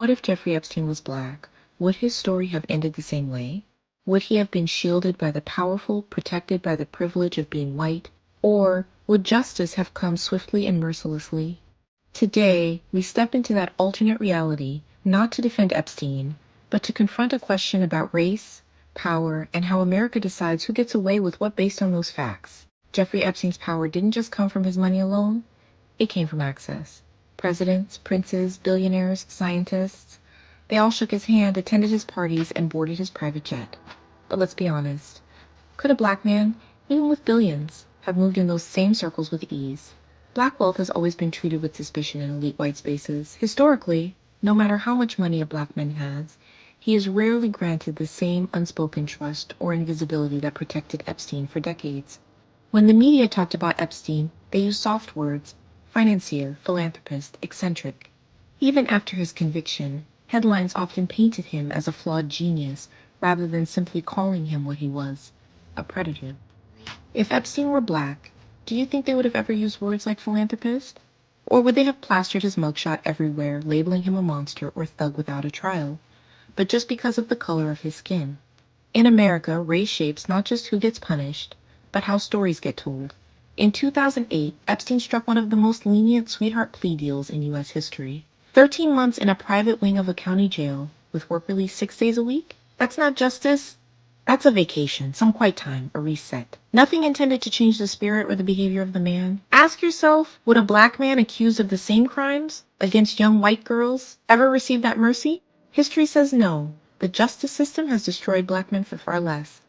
What if Jeffrey Epstein was black? Would his story have ended the same way? Would he have been shielded by the powerful, protected by the privilege of being white? Or would justice have come swiftly and mercilessly? Today, we step into that alternate reality, not to defend Epstein, but to confront a question about race, power, and how America decides who gets away with what based on those facts. Jeffrey Epstein's power didn't just come from his money alone, it came from access. Presidents, princes, billionaires, scientists, they all shook his hand, attended his parties, and boarded his private jet. But let's be honest, could a black man, even with billions, have moved in those same circles with ease? Black wealth has always been treated with suspicion in elite white spaces. Historically, no matter how much money a black man has, he is rarely granted the same unspoken trust or invisibility that protected Epstein for decades. When the media talked about Epstein, they used soft words: financier, philanthropist, eccentric. Even after his conviction, headlines often painted him as a flawed genius rather than simply calling him what he was, a predator. If Epstein were black, do you think they would have ever used words like philanthropist? Or would they have plastered his mugshot everywhere, labeling him a monster or thug without a trial? But just because of the color of his skin. In America, race shapes not just who gets punished, but how stories get told. In 2008, Epstein struck one of the most lenient sweetheart plea deals in U.S. history. 13 months in a private wing of a county jail, with work release 6 days a week? That's not justice. That's a vacation, some quiet time, a reset. Nothing intended to change the spirit or the behavior of the man. Ask yourself, would a black man accused of the same crimes against young white girls ever receive that mercy? History says no. The justice system has destroyed black men for far less.